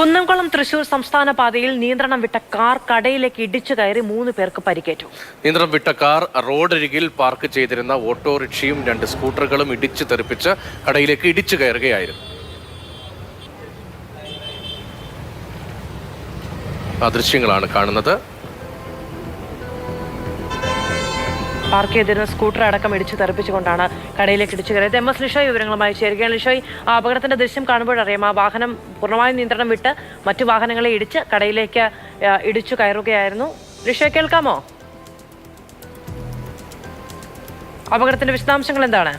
കുന്നംകുളം തൃശൂർ സംസ്ഥാന പാതയിൽ നിയന്ത്രണം വിട്ട കാർ കടയിലേക്ക് ഇടിച്ചു കയറി 3 പേർക്ക് പരിക്കേറ്റു. നിയന്ത്രണം വിട്ട കാർ റോഡരികിൽ പാർക്ക് ചെയ്തിരുന്ന ഓട്ടോറിക്ഷയും 2 സ്കൂട്ടറുകളും ഇടിച്ചു തെറിപ്പിച്ച് കടയിലേക്ക് ഇടിച്ചു കയറുകയായിരുന്നു. ആ ദൃശ്യങ്ങളാണ് കാണുന്നത്. പാർക്ക് ചെയ്തിരുന്ന സ്കൂട്ടർ അടക്കം ഇടിച്ചു തെറിപ്പിച്ചുകൊണ്ടാണ് കടയിലേക്ക് ഇടിച്ചു കയറിയത്. MS ലിഷോയ് വിവരങ്ങളുമായി ചേരുകയാണ്. ലിഷോയ്, ആ അപകടത്തിന്റെ ദൃശ്യം കാണുമ്പോഴറിയാം ആ വാഹനം പൂർണ്ണമായും നിയന്ത്രണം വിട്ട് മറ്റു വാഹനങ്ങളെ ഇടിച്ച് കടയിലേക്ക് ഇടിച്ചു കയറുകയായിരുന്നു. ലിഷോയ്, കേൾക്കാമോ? അപകടത്തിന്റെ വിശദാംശങ്ങൾ എന്താണ്?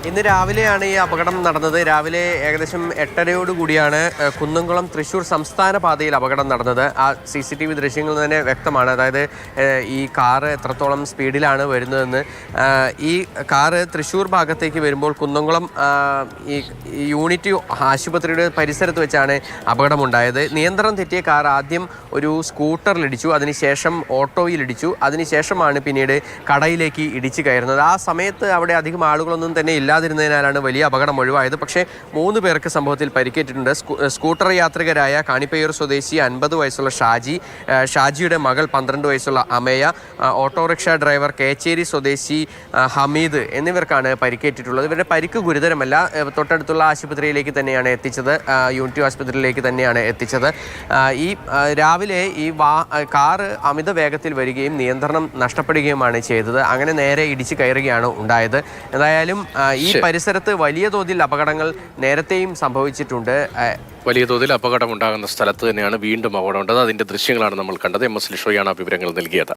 ഇന്ന് രാവിലെയാണ് ഈ അപകടം നടന്നത്. രാവിലെ ഏകദേശം 8:30 കൂടിയാണ് കുന്നംകുളം തൃശ്ശൂർ സംസ്ഥാന പാതയിൽ അപകടം നടന്നത്. ആ CCTV ദൃശ്യങ്ങളിൽ തന്നെ വ്യക്തമാണ്. അതായത് ഈ കാറ് എത്രത്തോളം സ്പീഡിലാണ് വരുന്നതെന്ന്. ഈ കാറ് തൃശ്ശൂർ ഭാഗത്തേക്ക് വരുമ്പോൾ കുന്നംകുളം ഈ യൂണിറ്റി ആശുപത്രിയുടെ പരിസരത്ത് വെച്ചാണ് അപകടമുണ്ടായത്. നിയന്ത്രണം തെറ്റിയ കാർ ആദ്യം ഒരു സ്കൂട്ടറിലിടിച്ചു, അതിനുശേഷം ഓട്ടോയിലിടിച്ചു, അതിനുശേഷമാണ് പിന്നീട് കടയിലേക്ക് ഇടിച്ചു കയറുന്നത്. ആ സമയത്ത് അവിടെ അധികം ആളുകളൊന്നും തന്നെ ഇല്ലാതിരുന്നതിനാലാണ് വലിയ അപകടം ഒഴിവായത്. പക്ഷേ 3 പേർക്ക് സംഭവത്തിൽ പരിക്കേറ്റിട്ടുണ്ട്. സ്കൂട്ടർ യാത്രികരായ കാണിപ്പയ്യൂർ സ്വദേശി 50 വയസ്സുള്ള ഷാജിയുടെ മകൾ 12 വയസ്സുള്ള അമയ, ഓട്ടോറിക്ഷ ഡ്രൈവർ കേച്ചേരി സ്വദേശി ഹമീദ് എന്നിവർക്കാണ് പരിക്കേറ്റിട്ടുള്ളത്. ഇവരുടെ പരിക്ക് ഗുരുതരമല്ല. തൊട്ടടുത്തുള്ള ആശുപത്രിയിലേക്ക് തന്നെയാണ് എത്തിച്ചത്, യൂണിറ്റി ആശുപത്രിയിലേക്ക് തന്നെയാണ് എത്തിച്ചത്. ഈ രാവിലെ ഈ കാറ് അമിത വേഗത്തിൽ വരികയും നിയന്ത്രണം നഷ്ടപ്പെടുകയുമാണ് ചെയ്തത്. അങ്ങനെ നേരെ ഇടിച്ചു കയറുകയാണ് ഉണ്ടായത്. എന്തായാലും ഈ പരിസരത്ത് വലിയ തോതിൽ അപകടങ്ങൾ നേരത്തെയും സംഭവിച്ചിട്ടുണ്ട്. വലിയ തോതിൽ അപകടം ഉണ്ടാകുന്ന സ്ഥലത്ത് തന്നെയാണ് വീണ്ടും അപകടം ഉണ്ടായത്. അതിന്റെ ദൃശ്യങ്ങളാണ് നമ്മൾ കണ്ടത്. MS ലിഷോയാണ് ആ വിവരങ്ങൾ നൽകിയത്.